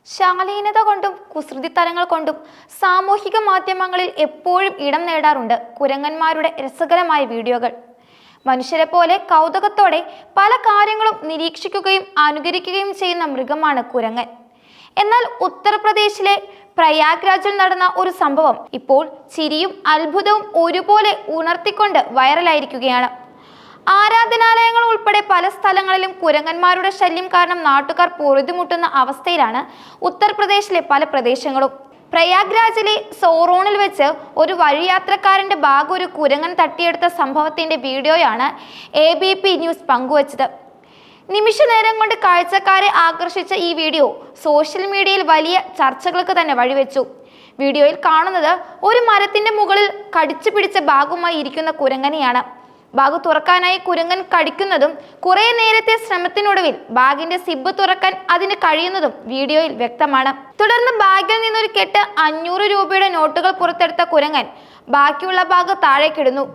ശാലീനത കൊണ്ടും കുസൃതിത്തരങ്ങൾ കൊണ്ടും സാമൂഹിക മാധ്യമങ്ങളിൽ എപ്പോഴും ഇടം നേടാറുണ്ട് കുരങ്ങന്മാരുടെ രസകരമായ വീഡിയോകൾ. മനുഷ്യരെ പോലെ കൗതുകത്തോടെ പല കാര്യങ്ങളും നിരീക്ഷിക്കുകയും അനുകരിക്കുകയും ചെയ്യുന്ന മൃഗമാണ് കുരങ്ങൻ. എന്നാൽ ഉത്തർപ്രദേശിലെ പ്രയാഗ്രാജിൽ നടന്ന ഒരു സംഭവം ഇപ്പോൾ ചിരിയും അത്ഭുതവും ഒരുപോലെ ഉണർത്തിക്കൊണ്ട് വൈറലായിരിക്കുകയാണ്. ആരാധനാലയങ്ങൾ ഉൾപ്പെടെ പല സ്ഥലങ്ങളിലും കുരങ്ങന്മാരുടെ ശല്യം കാരണം നാട്ടുകാർ പൊറുതിമുട്ടുന്ന അവസ്ഥയിലാണ് ഉത്തർപ്രദേശിലെ പല പ്രദേശങ്ങളും. പ്രയാഗ്രാജിലെ സോറോണിൽ വെച്ച് ഒരു വഴിയാത്രക്കാരന്റെ ബാഗ് ഒരു കുരങ്ങൻ തട്ടിയെടുത്ത സംഭവത്തിന്റെ വീഡിയോയാണ് ABP ന്യൂസ് പങ്കുവച്ചത്. നിമിഷ നേരം കൊണ്ട് കാഴ്ചക്കാരെ ആകർഷിച്ച ഈ വീഡിയോ സോഷ്യൽ മീഡിയയിൽ വലിയ ചർച്ചകൾക്ക് തന്നെ വഴിവെച്ചു. വീഡിയോയിൽ കാണുന്നത് ഒരു മരത്തിന്റെ മുകളിൽ കടിച്ചു പിടിച്ച ബാഗുമായി ഇരിക്കുന്ന കുരങ്ങനെയാണ്. ബാഗ് തുറക്കാനായി കുരങ്ങൻ കടിക്കുന്നതും കുറെ നേരത്തെ ശ്രമത്തിനൊടുവിൽ ബാഗിന്റെ സിബ് തുറക്കാൻ അതിന് കഴിയുന്നതും വീഡിയോയിൽ വ്യക്തമാണ്. തുടർന്ന് ബാഗിൽ നിന്നൊരു കെട്ട് 500 രൂപയുടെ നോട്ടുകൾ പുറത്തെടുത്ത കുരങ്ങൻ ബാക്കിയുള്ള ബാഗ് താഴേക്കിടുന്നു.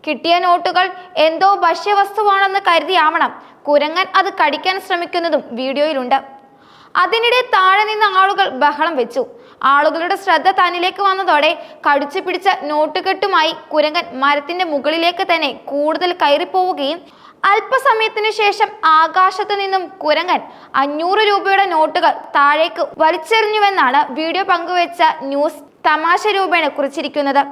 കിട്ടിയ നോട്ടുകൾ എന്തോ ഭക്ഷ്യവസ്തുവാണെന്ന് കരുതിയാവണം കുരങ്ങൻ അത് കടിക്കാൻ ശ്രമിക്കുന്നതും വീഡിയോയിലുണ്ട്. അതിനിടെ താഴെ നിന്ന് ആളുകൾ ബഹളം വെച്ചു. ആളുകളുടെ ശ്രദ്ധ തന്നിലേക്ക് വന്നതോടെ കടിച്ചു പിടിച്ച നോട്ടുകെട്ടുമായി കുരങ്ങൻ മരത്തിന്റെ മുകളിലേക്ക് തന്നെ കൂടുതൽ കയറിപ്പോവുകയും അല്പസമയത്തിനു ശേഷം ആകാശത്തു നിന്നും കുരങ്ങൻ 500 രൂപയുടെ നോട്ടുകൾ താഴേക്ക് വലിച്ചെറിഞ്ഞുവെന്നാണ് വീഡിയോ പങ്കുവെച്ച ന്യൂസ് തമാശ രൂപേണ കുറിച്ചിരിക്കുന്നത്.